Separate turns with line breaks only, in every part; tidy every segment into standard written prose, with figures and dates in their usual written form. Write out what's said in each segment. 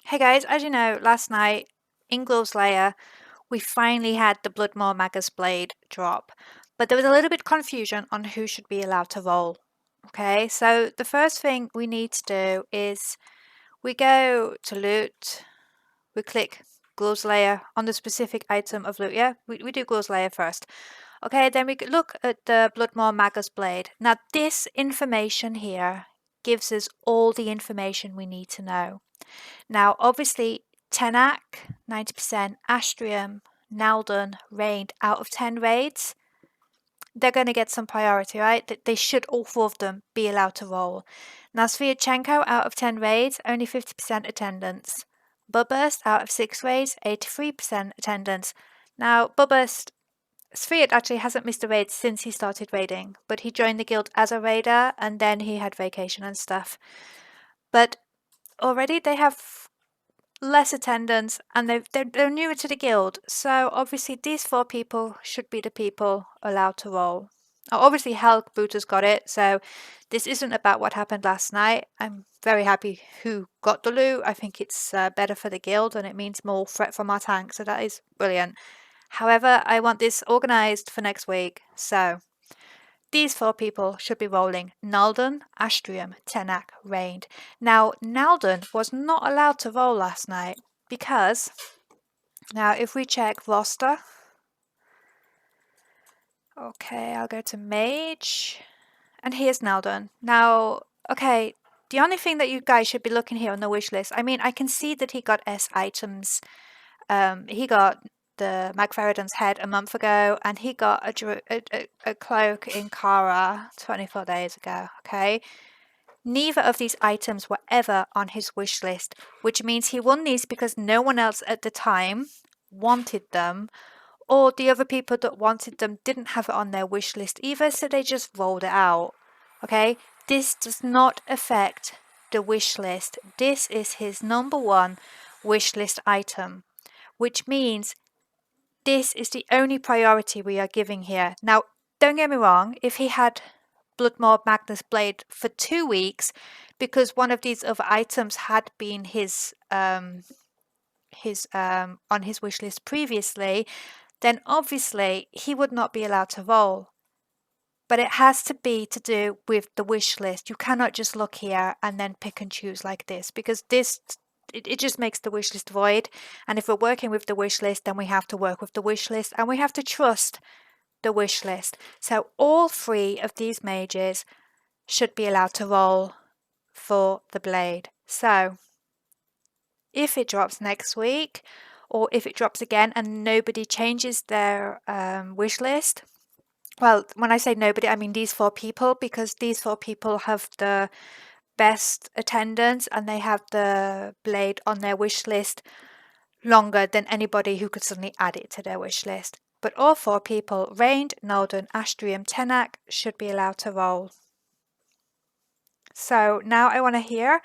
Hey guys, as you know, last night in Glove's Lair, we finally had the Bloodmore Magus Blade drop, but there was a little bit of confusion on who should be allowed to roll. Okay, so the first thing we need to do is we go to loot, we click Glove's Lair on the specific item of loot. Yeah, we do Glove's Lair first. Okay, then we look at the Bloodmore Magus Blade. Now, this information here gives us all the information we need to know. Now, obviously, Tenak, 90%, Astrium, Naldon, Rained out of 10 raids, they're going to get some priority, right? They should, all four of them, be allowed to roll. Now, Sviatchenko, out of 10 raids, only 50% attendance. Bubburst, out of 6 raids, 83% attendance. Now, Bubburst, Sviat actually hasn't missed a raid since he started raiding, but he joined the guild as a raider and then he had vacation and stuff. But already they have less attendance and they're newer to the guild, so obviously these four people should be the people allowed to roll. Obviously Helk Booter's got it, so this isn't about what happened last night. I'm very happy who got the loot. I think it's better for the guild and it means more threat from our tank, so that is brilliant. However, I want this organised for next week, so these four people should be rolling Naldon, Astrium, Tenak, Rained. Now, Naldon was not allowed to roll last night because, now if we check roster, okay, I'll go to Mage, and here's Naldon. Now, okay, the only thing that you guys should be looking here on the wish list, I mean, I can see that he got S items. He got the Magfaradon's head a month ago, and he got a cloak in Kara 24 days ago, okay? Neither of these items were ever on his wish list, which means he won these because no one else at the time wanted them, or the other people that wanted them didn't have it on their wish list either, so they just rolled it out, okay? This does not affect the wish list. This is his number one wish list item, which means this is the only priority we are giving here. Now, don't get me wrong, if he had Bloodmore Magnus Blade for 2 weeks because one of these other items had been his on his wish list previously, then obviously he would not be allowed to roll. But it has to be to do with the wish list. You cannot just look here and then pick and choose like this, because it just makes the wish list void. And if we're working with the wish list, then we have to work with the wish list and we have to trust the wish list. So all three of these mages should be allowed to roll for the blade. So if it drops next week, or if it drops again and nobody changes their wish list, well, when I say nobody, I mean these four people, because these four people have the best attendance and they have the blade on their wish list longer than anybody who could suddenly add it to their wish list. But all four people, Rained, Nolden, Astrium, Tenak, should be allowed to roll. So now I want to hear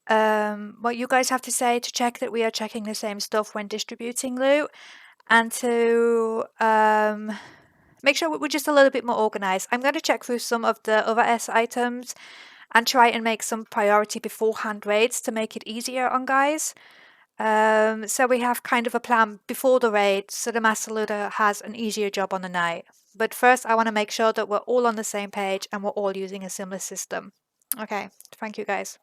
what you guys have to say to check that we are checking the same stuff when distributing loot, and to make sure we're just a little bit more organized. I'm going to check through some of the other S items and try and make some priority beforehand raids to make it easier on guys. So we have kind of a plan before the raid so the Master Looter has an easier job on the night. But first I want to make sure that we're all on the same page and we're all using a similar system. Okay, thank you guys.